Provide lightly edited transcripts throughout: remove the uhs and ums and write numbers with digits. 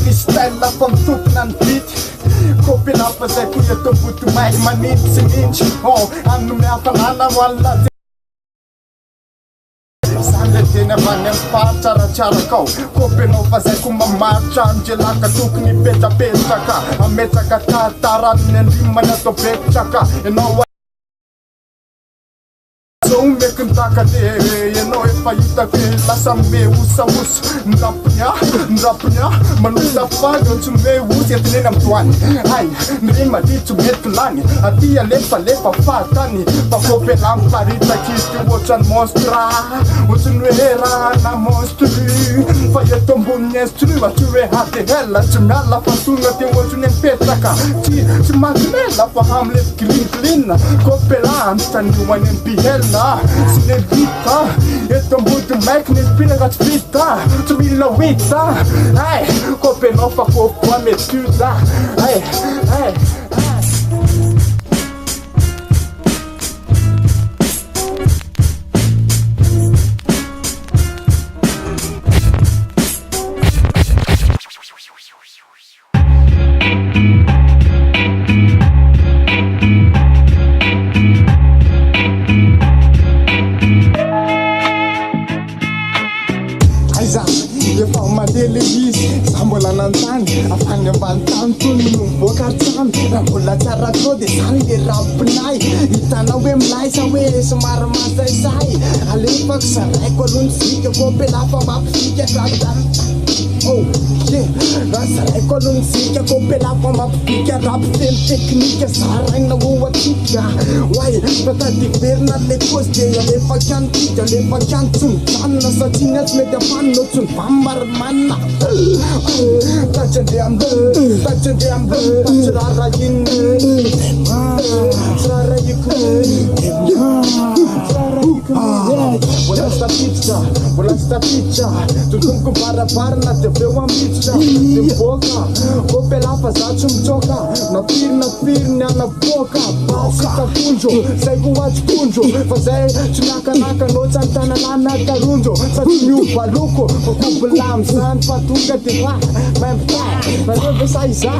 Istella from Tuknan beat. Kopin apa saya punya tubuh tu mic manin seninch. Oh, anu me afanana wala. Sande tena vanem pa cara kau. Kopin apa saya kumamarcha Angela katuk ni peta ka. Ameta kata taran nemana to peta. You know what? So me kentaka de, you know if I ita ke lasa me usa ndrapnya manusa pago to me usa tene nam tuan. Ai, nrima di to get lani, atia lepa fatani, pa kope lamparita kitu wochan monstra, wochan vera na monstru, fa yetom bunestru va tuwe hate hella chumala fatunga te wochan petaka, ti chumala fa hamlet clean, kope lam tani wanen pihella. Sinevita, etom budu magnet pinagat vita, tumila wita. Ai, kopen ofa kopa metuda. Ai. Afan yang bantam tu bokar cam, bola cara kau de sang de rapnai, itana we mlai sawe semar masai sai, alih paksa ekolun si ke kope lapa bab si ke kadam. Oh yeah, rasa ekolun si ke kope lapa bab si ke rap film teknik sarang na buat tiga. Why pata di perna le kos de le pakan tiga le pakan sun tan na sa chinas me de pan no sun pambar mana. Touching them, Sarah in Sarah you What's the pizza? To come para na te veo pizza. Te boca, copela pasachum choca. Na firna na boca. Pasita punjo, sai guach punjo. Fazei chinaka no santana lana carunjo. Satinho paluco, o cupulam san patunga te va. Man fly, mas eu vou sair já.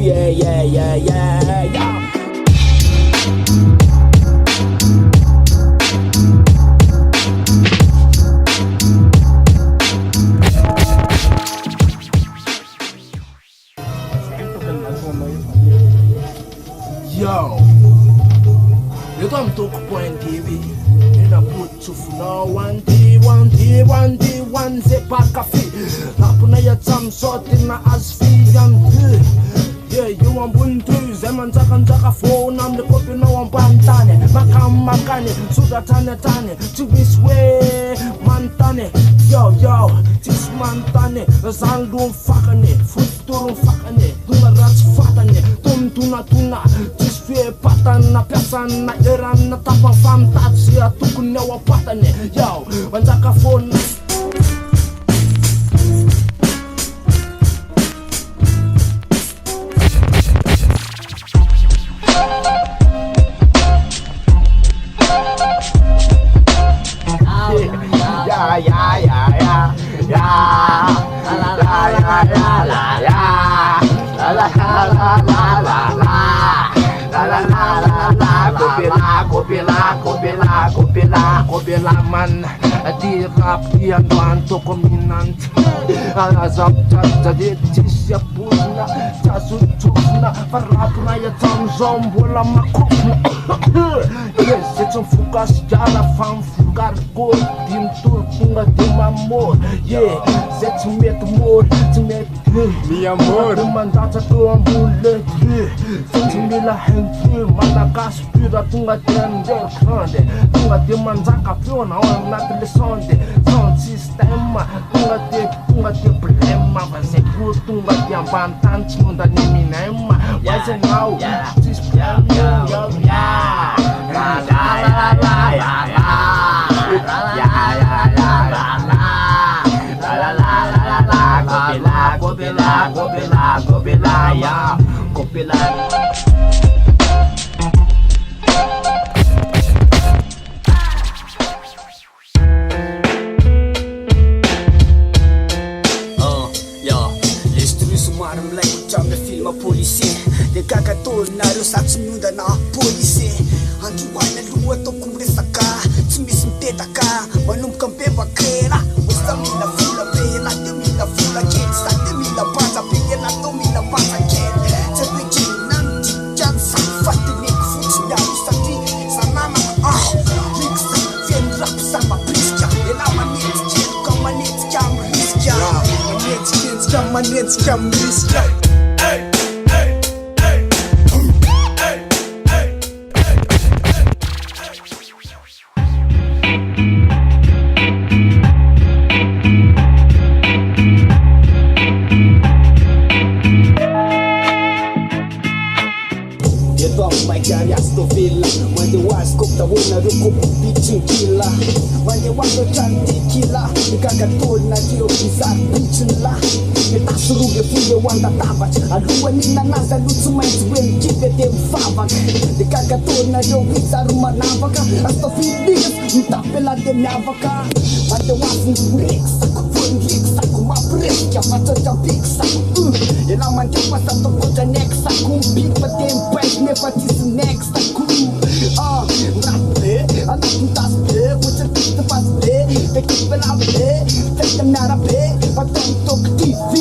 Yeah. Yo, you don't talk point TV. In a put to flow one zip a coffee. Rapuna ya tam sort in a asfian. Yeah, you want buntu, Zeman Jaka phone, I'm the copy no one bantane, Makane, Sudatane, to be sway, Mantane, yo, this Mantane, Zaldum Fakane, Futurum Fakane, Dumarats Fatane, Tuna, this way Patana, Pesana, Erana, Tapa Fam Tatsia, Tukunawa Patane, yo, when Jaka phone. Kopela man di rap yang bantu kominant azab jadi siap puna jasut cuna parapuna ya tam bola makopna yes it's un fugas jala fam fugar go dim tur punga dim amor yeah it's met more to met mi amor mandata tu ambulante sentimila hentu malagas pura tunga tender grande tunga de manzaka fiona on na telesonde sound system tunga de problema mas é por tunga de ambantantes munda ni minema mas é não this plan Copila Maro milay ohatran'ny film policier dia kakatolonareo satsy miondana policier androany aloha ataoko miresaka tsy misy mitetaka manomboka mibebakela osa mila vola be la dia mila vola kely sa dia mila basa be ela tao mila basa kely tsy apetrena midikany safatymeky fotsiny aro satria sanamana miksa feno rapo sa mapriska ela manetsikely ka manetsika amin'ny riska manetsiketsika manetsika amin'ny riska Mandewas kop tawona rukop bitching killa Mandewas chanti killa Nikakatol na dio bizar bitchin la Nitasruge fuge wanda tabach Aluwa nina nasa lutsu mainz wen kipe dem favak Nikakatol na dio bizar manavaka Asta fidigas ntapela dem yavaka Mandewas riksak fun riksak mapreska Fachocha biksak Ela mandewa sa tokocha neksak Kumpik pa dem pwes nefatis neksak Rappe, anak tas be, bocor kita pas be, teknik belabe, teknik narabe, patong tok TV.